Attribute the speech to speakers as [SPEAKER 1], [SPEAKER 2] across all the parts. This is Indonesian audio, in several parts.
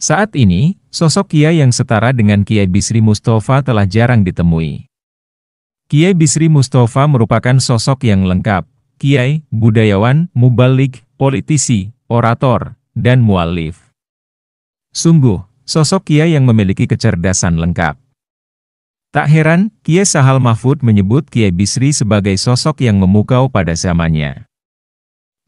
[SPEAKER 1] Saat ini, sosok kiai yang setara dengan Kiai Bisri Mustofa telah jarang ditemui. Kiai Bisri Mustofa merupakan sosok yang lengkap, kiai, budayawan, mubalik, politisi, orator, dan muallif. Sungguh, sosok kiai yang memiliki kecerdasan lengkap. Tak heran, Kiai Sahal Mahfud menyebut Kiai Bisri sebagai sosok yang memukau pada zamannya.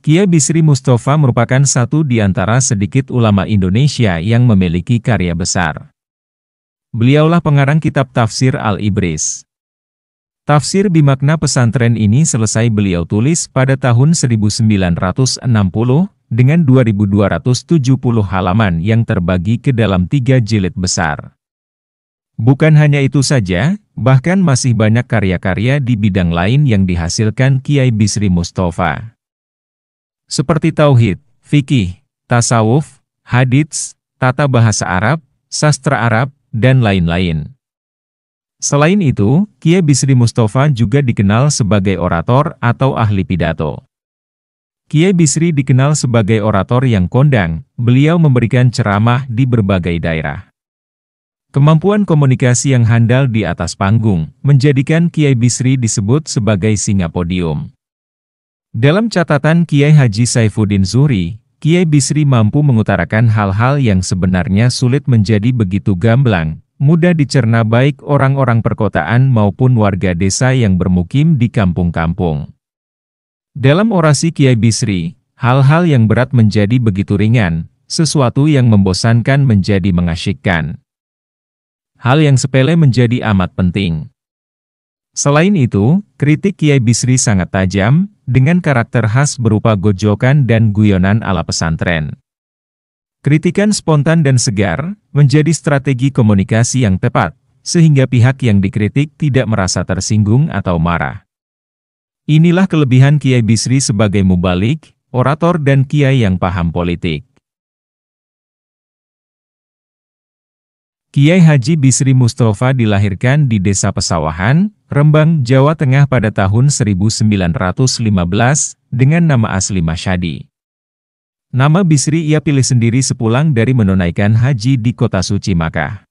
[SPEAKER 1] Kiai Bisri Mustofa merupakan satu di antara sedikit ulama Indonesia yang memiliki karya besar. Beliaulah pengarang kitab Tafsir Al-Ibris. Tafsir Bimakna Pesantren ini selesai beliau tulis pada tahun 1960 dengan 2270 halaman yang terbagi ke dalam 3 jilid besar. Bukan hanya itu saja, bahkan masih banyak karya-karya di bidang lain yang dihasilkan Kiai Bisri Mustofa. Seperti tauhid, fikih, tasawuf, hadits, tata bahasa Arab, sastra Arab, dan lain-lain. Selain itu, Kiai Bisri Mustofa juga dikenal sebagai orator atau ahli pidato. Kiai Bisri dikenal sebagai orator yang kondang, beliau memberikan ceramah di berbagai daerah. Kemampuan komunikasi yang handal di atas panggung, menjadikan Kiai Bisri disebut sebagai singa podium. Dalam catatan Kiai Haji Saifuddin Zuhri, Kiai Bisri mampu mengutarakan hal-hal yang sebenarnya sulit menjadi begitu gamblang, mudah dicerna baik orang-orang perkotaan maupun warga desa yang bermukim di kampung-kampung. Dalam orasi Kiai Bisri, hal-hal yang berat menjadi begitu ringan, sesuatu yang membosankan menjadi mengasyikkan. Hal yang sepele menjadi amat penting. Selain itu, kritik Kiai Bisri sangat tajam, dengan karakter khas berupa gojokan dan guyonan ala pesantren. Kritikan spontan dan segar, menjadi strategi komunikasi yang tepat, sehingga pihak yang dikritik tidak merasa tersinggung atau marah. Inilah kelebihan Kiai Bisri sebagai mubalik, orator dan kiai yang paham politik. Kiai Haji Bisri Mustofa dilahirkan di Desa Pesawahan, Rembang, Jawa Tengah pada tahun 1915, dengan nama asli Masyadi. Nama Bisri ia pilih sendiri sepulang dari menunaikan haji di kota suci Makkah.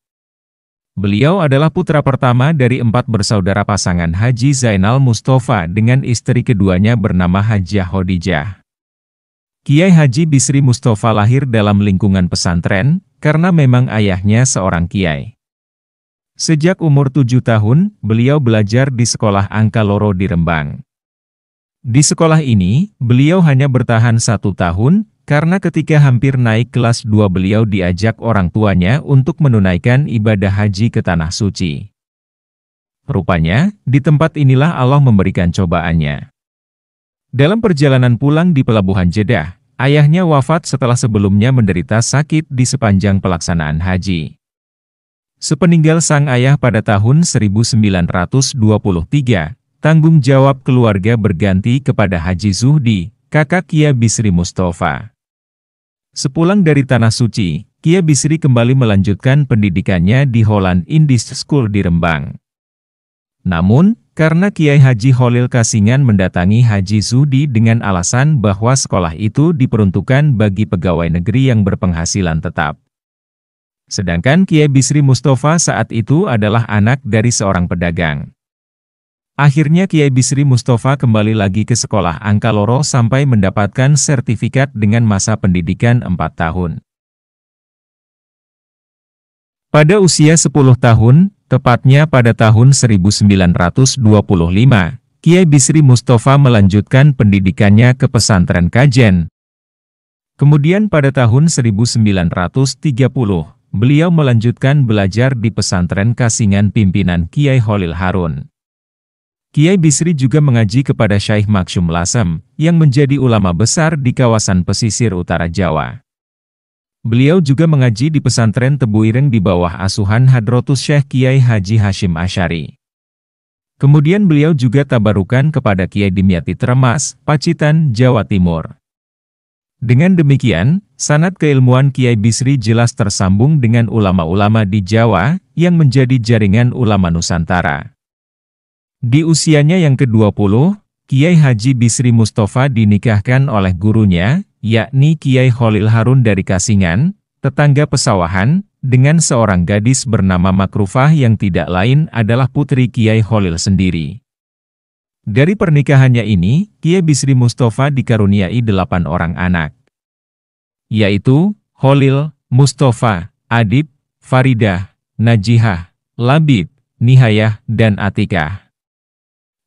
[SPEAKER 1] Beliau adalah putra pertama dari 4 bersaudara pasangan Haji Zainal Mustofa dengan istri keduanya bernama Hajah Khadijah. Kiai Haji Bisri Mustofa lahir dalam lingkungan pesantren, karena memang ayahnya seorang kiai. Sejak umur 7 tahun, beliau belajar di sekolah Angka Loro di Rembang. Di sekolah ini, beliau hanya bertahan 1 tahun, karena ketika hampir naik kelas 2 beliau diajak orang tuanya untuk menunaikan ibadah haji ke Tanah Suci. Rupanya, di tempat inilah Allah memberikan cobaannya. Dalam perjalanan pulang di pelabuhan Jeddah, ayahnya wafat setelah sebelumnya menderita sakit di sepanjang pelaksanaan haji. Sepeninggal sang ayah pada tahun 1923, tanggung jawab keluarga berganti kepada Haji Zuhdi, kakak Kiai Bisri Mustofa. Sepulang dari Tanah Suci, Kiai Bisri kembali melanjutkan pendidikannya di Holland Indische School di Rembang. Namun, karena Kiai Haji Khalil Kasingan mendatangi Haji Zuhdi dengan alasan bahwa sekolah itu diperuntukkan bagi pegawai negeri yang berpenghasilan tetap. Sedangkan Kiai Bisri Mustofa saat itu adalah anak dari seorang pedagang. Akhirnya Kiai Bisri Mustofa kembali lagi ke sekolah Angka Loro sampai mendapatkan sertifikat dengan masa pendidikan 4 tahun. Pada usia 10 tahun, tepatnya pada tahun 1925, Kiai Bisri Mustofa melanjutkan pendidikannya ke pesantren Kajen. Kemudian pada tahun 1930, beliau melanjutkan belajar di pesantren Kasingan pimpinan Kiai Khalil Harun. Kiai Bisri juga mengaji kepada Syekh Maksum Lasem, yang menjadi ulama besar di kawasan pesisir utara Jawa. Beliau juga mengaji di pesantren Tebu Ireng di bawah asuhan Hadratus Syekh Kiai Haji Hashim Asy'ari. Kemudian beliau juga tabarukan kepada Kiai Dimyati Tremas, Pacitan, Jawa Timur. Dengan demikian, sanad keilmuan Kiai Bisri jelas tersambung dengan ulama-ulama di Jawa, yang menjadi jaringan ulama Nusantara. Di usianya yang ke-20, Kiai Haji Bisri Mustofa dinikahkan oleh gurunya, yakni Kiai Khalil Harun dari Kasingan, tetangga pesawahan, dengan seorang gadis bernama Makrufah yang tidak lain adalah putri Kiai Kholil sendiri. Dari pernikahannya ini, Kiai Bisri Mustafa dikaruniai 8 orang anak, yaitu Kholil, Mustafa, Adib, Faridah, Najihah, Labib, Nihayah, dan Atikah.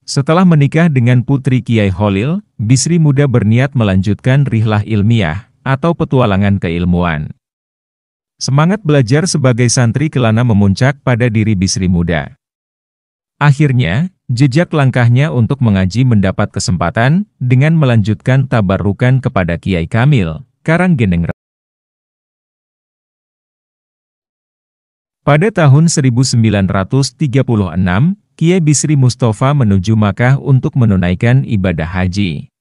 [SPEAKER 1] Setelah menikah dengan putri Kiai Kholil, Bisri muda berniat melanjutkan rihlah ilmiah, atau petualangan keilmuan. Semangat belajar sebagai santri kelana memuncak pada diri Bisri muda. Akhirnya, jejak langkahnya untuk mengaji mendapat kesempatan dengan melanjutkan tabarukan kepada Kiai Kamil, Karanggeneng. Pada tahun 1936, Kiai Bisri Mustafa menuju Makkah untuk menunaikan ibadah haji.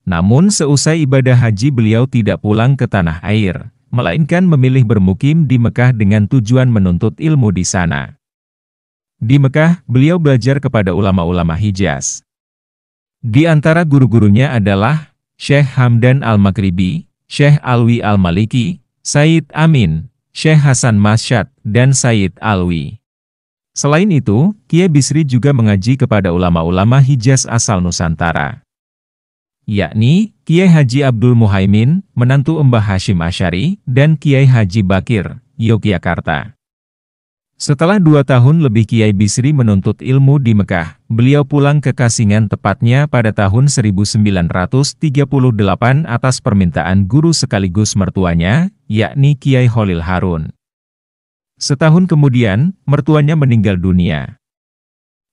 [SPEAKER 1] Namun seusai ibadah haji beliau tidak pulang ke tanah air, melainkan memilih bermukim di Mekah dengan tujuan menuntut ilmu di sana. Di Mekah, beliau belajar kepada ulama-ulama Hijaz. Di antara guru-gurunya adalah Syekh Hamdan Al-Maghribi, Syekh Alwi Al-Maliki, Said Amin, Syekh Hasan Masyad, dan Said Alwi. Selain itu, Kiai Bisri juga mengaji kepada ulama-ulama Hijaz asal Nusantara, yakni Kiai Haji Abdul Muhaimin, menantu Mbah Hashim Asy'ari, dan Kiai Haji Bakir, Yogyakarta. Setelah 2 tahun lebih Kiai Bisri menuntut ilmu di Mekah, beliau pulang ke Kasingan tepatnya pada tahun 1938 atas permintaan guru sekaligus mertuanya, yakni Kiai Kholil Harun. Setahun kemudian, mertuanya meninggal dunia.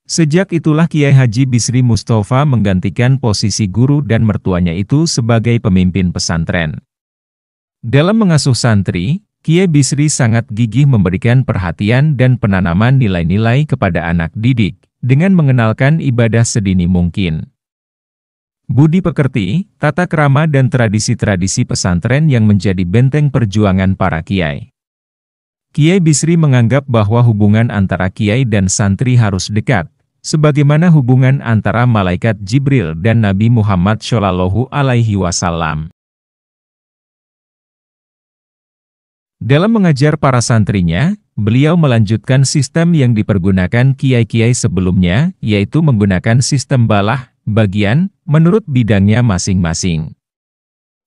[SPEAKER 1] Sejak itulah Kiai Haji Bisri Mustafa menggantikan posisi guru dan mertuanya itu sebagai pemimpin pesantren. Dalam mengasuh santri, Kiai Bisri sangat gigih memberikan perhatian dan penanaman nilai-nilai kepada anak didik, dengan mengenalkan ibadah sedini mungkin. Budi pekerti, tata krama dan tradisi-tradisi pesantren yang menjadi benteng perjuangan para kiai. Kiai Bisri menganggap bahwa hubungan antara kiai dan santri harus dekat, sebagaimana hubungan antara malaikat Jibril dan Nabi Muhammad Shallallahu Alaihi Wasallam. Dalam mengajar para santrinya, beliau melanjutkan sistem yang dipergunakan kiai-kiai sebelumnya, yaitu menggunakan sistem balah, bagian, menurut bidangnya masing-masing.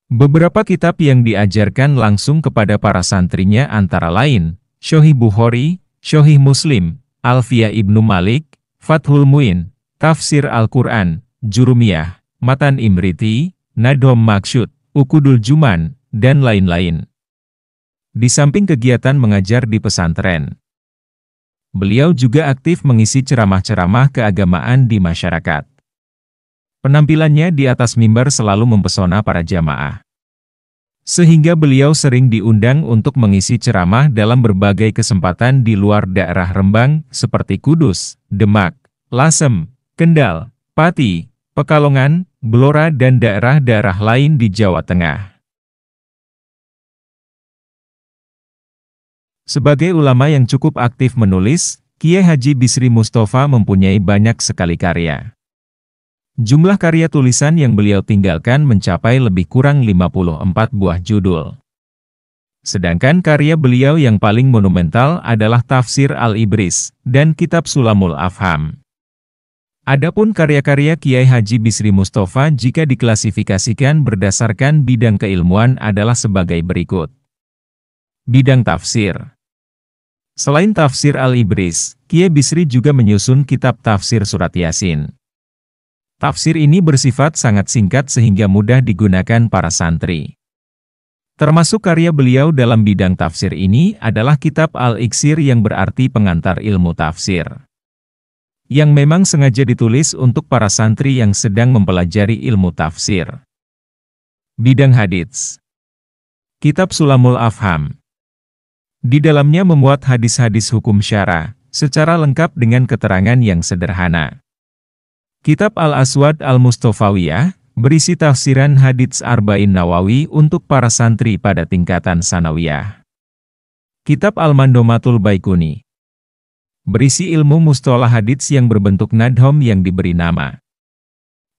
[SPEAKER 1] Beberapa kitab yang diajarkan langsung kepada para santrinya antara lain, Sahih Bukhari, Sahih Muslim, Alfiyah Ibnu Malik, Fathul Muin, Tafsir Al-Quran, Jurumiyah, Matan Imriti, Nadhom Maksud, Ukudul Juman, dan lain-lain. Di samping kegiatan mengajar di pesantren, beliau juga aktif mengisi ceramah-ceramah keagamaan di masyarakat. Penampilannya di atas mimbar selalu mempesona para jamaah, sehingga beliau sering diundang untuk mengisi ceramah dalam berbagai kesempatan di luar daerah Rembang, seperti Kudus, Demak, Lasem, Kendal, Pati, Pekalongan, Blora dan daerah-daerah lain di Jawa Tengah. Sebagai ulama yang cukup aktif menulis, Kiai Haji Bisri Mustafa mempunyai banyak sekali karya. Jumlah karya tulisan yang beliau tinggalkan mencapai lebih kurang 54 buah judul. Sedangkan karya beliau yang paling monumental adalah Tafsir Al-Ibris dan Kitab Sulamul Afham. Adapun karya-karya Kiai Haji Bisri Mustafa jika diklasifikasikan berdasarkan bidang keilmuan adalah sebagai berikut. Bidang tafsir. Selain Tafsir Al-Ibris, Kiai Bisri juga menyusun kitab Tafsir Surat Yasin. Tafsir ini bersifat sangat singkat sehingga mudah digunakan para santri. Termasuk karya beliau dalam bidang tafsir ini adalah kitab Al-Iksir yang berarti pengantar ilmu tafsir, yang memang sengaja ditulis untuk para santri yang sedang mempelajari ilmu tafsir. Bidang hadits. Kitab Sulamul Afham. Di dalamnya memuat hadis-hadis hukum syara, secara lengkap dengan keterangan yang sederhana. Kitab Al-Aswad Al-Mustofawiyah, berisi tafsiran hadits Arba'in Nawawi untuk para santri pada tingkatan sanawiyah. Kitab Al-Mandomatul Baikuni, berisi ilmu mustalah hadits yang berbentuk nadhom yang diberi nama.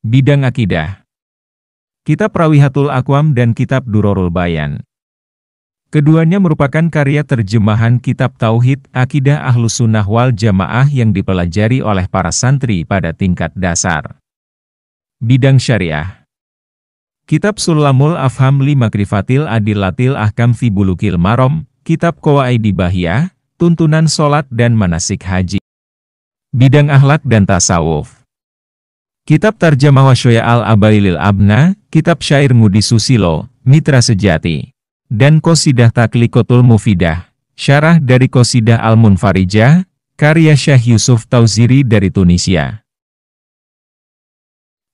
[SPEAKER 1] Bidang akidah. Kitab Rawihatul Aqwam dan Kitab Durorul Bayan. Keduanya merupakan karya terjemahan kitab Tauhid Akidah Ahlus Sunnah wal Jamaah yang dipelajari oleh para santri pada tingkat dasar. Bidang Syariah. Kitab Sulamul Afham li Makrifatil Adillatil Ahkam fi Bulukil Maram, Kitab Qawaidi Bahiyah, Tuntunan Sholat dan Manasik Haji. Bidang Akhlak dan Tasawuf. Kitab Tarjamah Washoya al-Abailil Abna, Kitab Syair Ngudi Susilo, Mitra Sejati, dan Qosidah Taklikotul Mufidah, Syarah dari Qosidah Al-Munfarijah, karya Syekh Yusuf Tauziri dari Tunisia.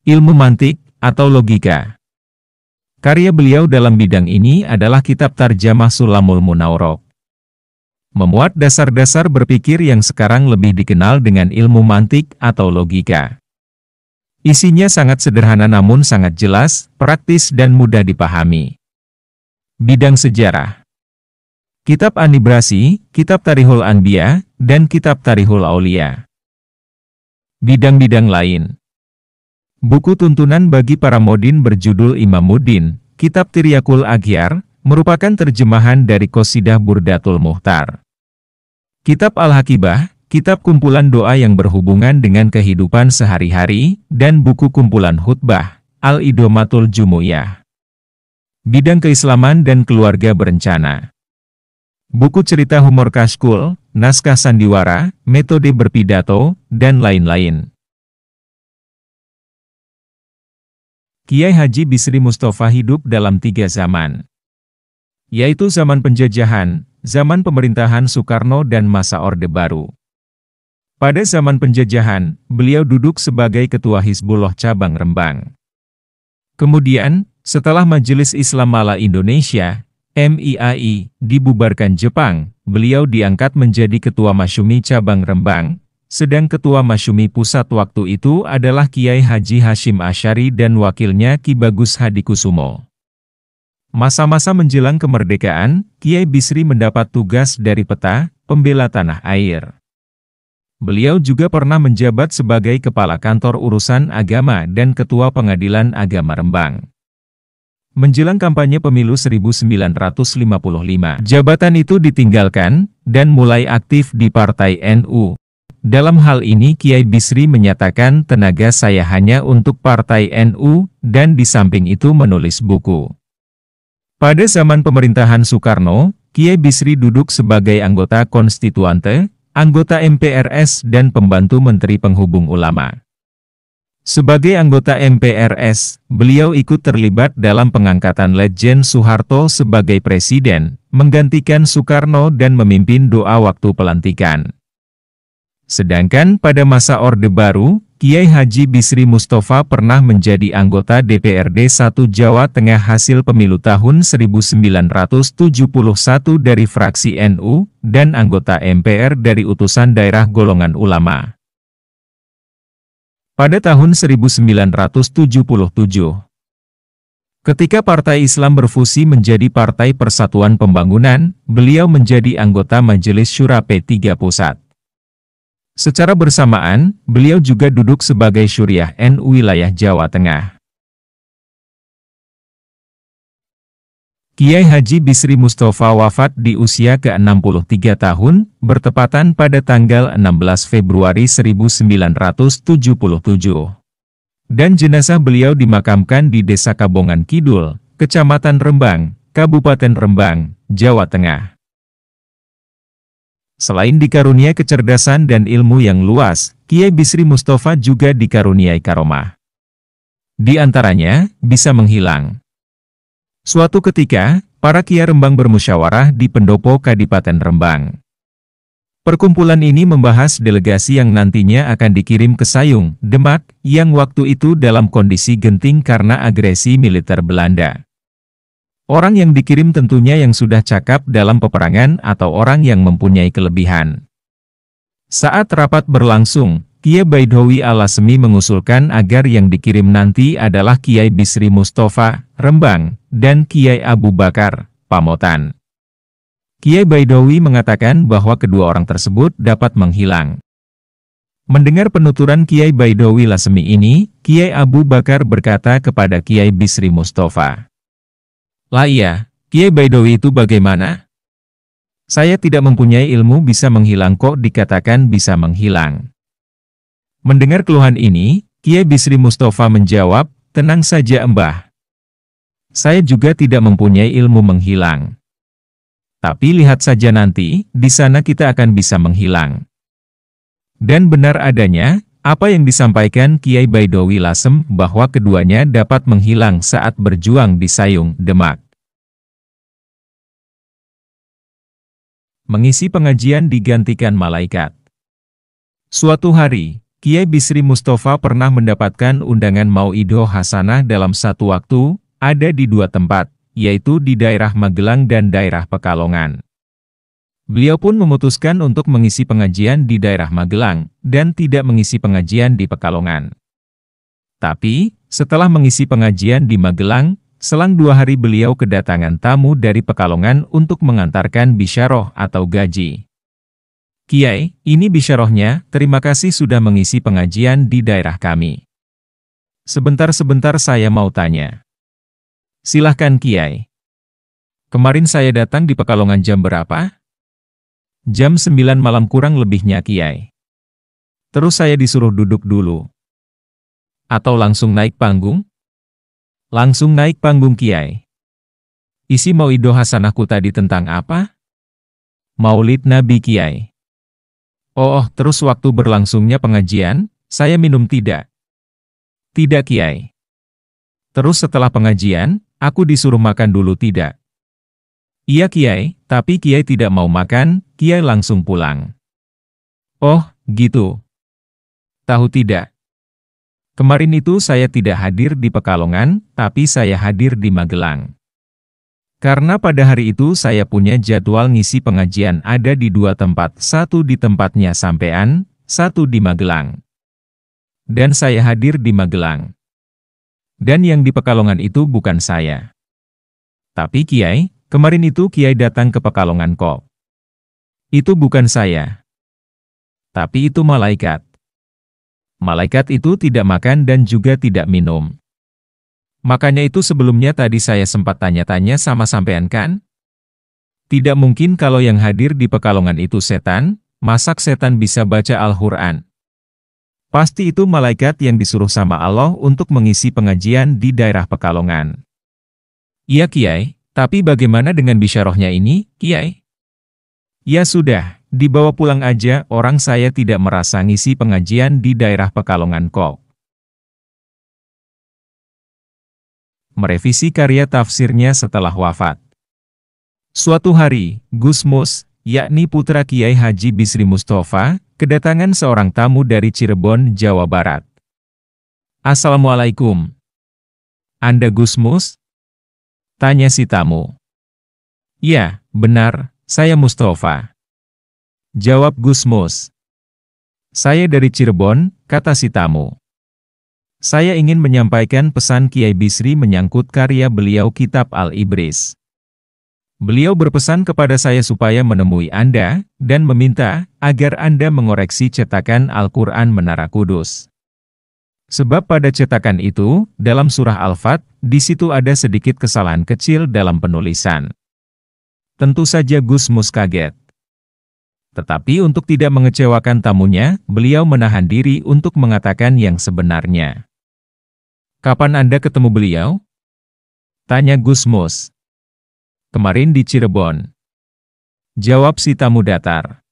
[SPEAKER 1] Ilmu Mantik atau Logika. Karya beliau dalam bidang ini adalah Kitab Tarjamah Sulamul Munawwarok. Memuat dasar-dasar berpikir yang sekarang lebih dikenal dengan ilmu mantik atau logika. Isinya sangat sederhana namun sangat jelas, praktis dan mudah dipahami. Bidang Sejarah. Kitab An-Nibrasi, Kitab Tarihul Anbiya, dan Kitab Tarihul Aulia. Bidang-bidang lain. Buku tuntunan bagi para modin berjudul Imamuddin, Kitab Tiryakul Aghyar, merupakan terjemahan dari Qosidah Burdatul Muhtar. Kitab Al-Hakibah, kitab kumpulan doa yang berhubungan dengan kehidupan sehari-hari, dan buku kumpulan khutbah, Al-Idomatul Jumu'iyah. Bidang Keislaman dan Keluarga Berencana. Buku cerita humor Kashkul, naskah sandiwara, metode berpidato, dan lain-lain. Kiai Haji Bisri Mustofa hidup dalam 3 zaman, yaitu zaman penjajahan, zaman pemerintahan Soekarno dan masa Orde Baru. Pada zaman penjajahan, beliau duduk sebagai Ketua Hizbullah Cabang Rembang. Kemudian, setelah Majelis Islam Malaya Indonesia, MIAI, dibubarkan Jepang, beliau diangkat menjadi Ketua Masyumi Cabang Rembang, sedang Ketua Masyumi Pusat waktu itu adalah Kiai Haji Hashim Asy'ari dan wakilnya Ki Bagus Hadikusumo. Masa-masa menjelang kemerdekaan, Kiai Bisri mendapat tugas dari Peta, Pembela Tanah Air. Beliau juga pernah menjabat sebagai Kepala Kantor Urusan Agama dan Ketua Pengadilan Agama Rembang. Menjelang kampanye pemilu 1955, jabatan itu ditinggalkan, dan mulai aktif di Partai NU. Dalam hal ini Kiai Bisri menyatakan tenaga saya hanya untuk Partai NU, dan di samping itu menulis buku. Pada zaman pemerintahan Soekarno, Kiai Bisri duduk sebagai anggota konstituante, anggota MPRS dan pembantu Menteri Penghubung Ulama. Sebagai anggota MPRS, beliau ikut terlibat dalam pengangkatan Letjen Soeharto sebagai presiden, menggantikan Soekarno dan memimpin doa waktu pelantikan. Sedangkan pada masa Orde Baru, Kiai Haji Bisri Mustofa pernah menjadi anggota DPRD 1 Jawa Tengah hasil pemilu tahun 1971 dari fraksi NU, dan anggota MPR dari utusan daerah golongan ulama. Pada tahun 1977, ketika Partai Islam berfusi menjadi Partai Persatuan Pembangunan, beliau menjadi anggota Majelis Syura P3 Pusat. Secara bersamaan, beliau juga duduk sebagai Syuriah NU wilayah Jawa Tengah. Kiai Haji Bisri Mustofa wafat di usia ke-63 tahun, bertepatan pada tanggal 16 Februari 1977. Dan jenazah beliau dimakamkan di Desa Kabongan Kidul, Kecamatan Rembang, Kabupaten Rembang, Jawa Tengah. Selain dikarunia kecerdasan dan ilmu yang luas, Kiai Bisri Mustofa juga dikaruniai karomah. Di antaranya, bisa menghilang. Suatu ketika, para kiai Rembang bermusyawarah di Pendopo Kadipaten Rembang. Perkumpulan ini membahas delegasi yang nantinya akan dikirim ke Sayung, Demak, yang waktu itu dalam kondisi genting karena agresi militer Belanda. Orang yang dikirim tentunya yang sudah cakap dalam peperangan atau orang yang mempunyai kelebihan. Saat rapat berlangsung, Kiai Baidhowi Al-Asmi mengusulkan agar yang dikirim nanti adalah Kiai Bisri Mustofa, Rembang, dan Kiai Abu Bakar, Pamotan. Kiai Baidhowi mengatakan bahwa kedua orang tersebut dapat menghilang. Mendengar penuturan Kiai Baidhowi Al-Asmi ini, Kiai Abu Bakar berkata kepada Kiai Bisri Mustofa, "Lah iya, Kiai Baidowi itu bagaimana? Saya tidak mempunyai ilmu bisa menghilang kok dikatakan bisa menghilang. Mendengar keluhan ini, Kiai Bisri Mustafa menjawab, tenang saja Mbah. Saya juga tidak mempunyai ilmu menghilang. Tapi lihat saja nanti, di sana kita akan bisa menghilang. Dan benar adanya, apa yang disampaikan Kiai Baidowi Lasem bahwa keduanya dapat menghilang saat berjuang di Sayung, Demak. Mengisi pengajian digantikan malaikat. Suatu hari, Kiai Bisri Mustafa pernah mendapatkan undangan Mau'idoh Hasanah dalam satu waktu, ada di dua tempat, yaitu di daerah Magelang dan daerah Pekalongan. Beliau pun memutuskan untuk mengisi pengajian di daerah Magelang, dan tidak mengisi pengajian di Pekalongan. Tapi, setelah mengisi pengajian di Magelang, selang 2 hari beliau kedatangan tamu dari Pekalongan untuk mengantarkan bisyarah atau gaji. Kiai, ini bisyarahnya, terima kasih sudah mengisi pengajian di daerah kami. Sebentar-sebentar saya mau tanya. Silahkan Kiai. Kemarin saya datang di Pekalongan jam berapa? Jam 9 malam kurang lebihnya Kiai. Terus saya disuruh duduk dulu. Atau langsung naik panggung? Langsung naik panggung Kiai. Isi Mau'idoh Hasanahku tadi tentang apa? Maulid Nabi Kiai. Oh, terus waktu berlangsungnya pengajian, saya minum tidak? Tidak Kiai. Terus setelah pengajian, aku disuruh makan dulu tidak? Iya Kiai, tapi Kiai tidak mau makan, Kiai langsung pulang. Oh, gitu. Tahu tidak? Kemarin itu saya tidak hadir di Pekalongan, tapi saya hadir di Magelang. Karena pada hari itu saya punya jadwal ngisi pengajian ada di 2 tempat, satu di tempatnya sampean, satu di Magelang. Dan saya hadir di Magelang. Dan yang di Pekalongan itu bukan saya. Tapi Kiai, kemarin itu Kiai datang ke Pekalongan kok. Itu bukan saya. Tapi itu malaikat. Malaikat itu tidak makan dan juga tidak minum. Makanya itu sebelumnya tadi saya sempat tanya-tanya sama sampean kan? Tidak mungkin kalau yang hadir di Pekalongan itu setan, masak setan bisa baca Al-Quran. Pasti itu malaikat yang disuruh sama Allah untuk mengisi pengajian di daerah Pekalongan. Iya Kiai, tapi bagaimana dengan bisyarahnya ini, Kiai? Ya sudah, dibawa pulang aja, orang saya tidak merasa ngisi pengajian di daerah Pekalongan kok. Merevisi karya tafsirnya setelah wafat. Suatu hari, Gus Mus, yakni putra Kiai Haji Bisri Mustafa, kedatangan seorang tamu dari Cirebon, Jawa Barat. Assalamualaikum. Anda Gus Mus? Tanya si tamu. Ya, benar. Saya Mustafa. Jawab Gus Mus. Saya dari Cirebon, kata si tamu. Saya ingin menyampaikan pesan Kiai Bisri menyangkut karya beliau Kitab Al-Ibris. Beliau berpesan kepada saya supaya menemui Anda, dan meminta agar Anda mengoreksi cetakan Al-Quran Menara Kudus. Sebab pada cetakan itu, dalam surah Al-Fat, di situ ada sedikit kesalahan kecil dalam penulisan. Tentu saja Gus Mus kaget. Tetapi untuk tidak mengecewakan tamunya, beliau menahan diri untuk mengatakan yang sebenarnya. Kapan Anda ketemu beliau? Tanya Gus Mus. Kemarin di Cirebon. Jawab si tamu datar.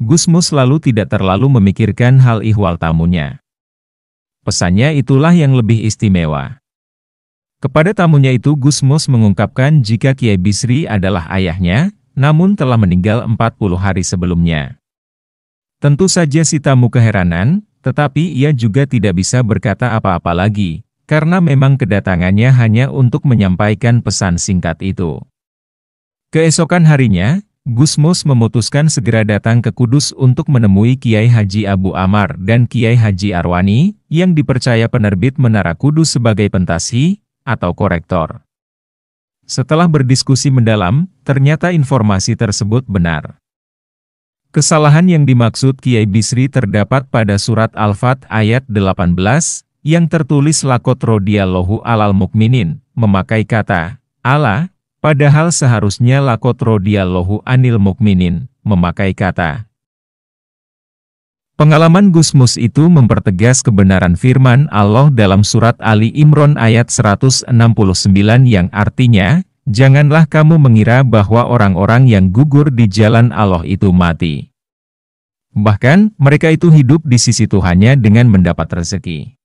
[SPEAKER 1] Gus Mus lalu tidak terlalu memikirkan hal ihwal tamunya. Pesannya itulah yang lebih istimewa. Kepada tamunya itu Gus Mus mengungkapkan jika Kiai Bisri adalah ayahnya, namun telah meninggal 40 hari sebelumnya. Tentu saja si tamu keheranan, tetapi ia juga tidak bisa berkata apa-apa lagi, karena memang kedatangannya hanya untuk menyampaikan pesan singkat itu. Keesokan harinya, Gus Mus memutuskan segera datang ke Kudus untuk menemui Kiai Haji Abu Amar dan Kiai Haji Arwani, yang dipercaya penerbit Menara Kudus sebagai pentasi, atau korektor. Setelah berdiskusi mendalam, ternyata informasi tersebut benar. Kesalahan yang dimaksud Kiai Bisri terdapat pada surat Al-Fat ayat 18, yang tertulis Laqad radhiyallahu 'alal mu'minin, memakai kata Allah, Padahal seharusnya lakot radhiyallahu anil mukminin memakai kata. Pengalaman Gusmus itu mempertegas kebenaran firman Allah dalam surat Ali Imran ayat 169 yang artinya, janganlah kamu mengira bahwa orang-orang yang gugur di jalan Allah itu mati. Bahkan, mereka itu hidup di sisi Tuhannya dengan mendapat rezeki.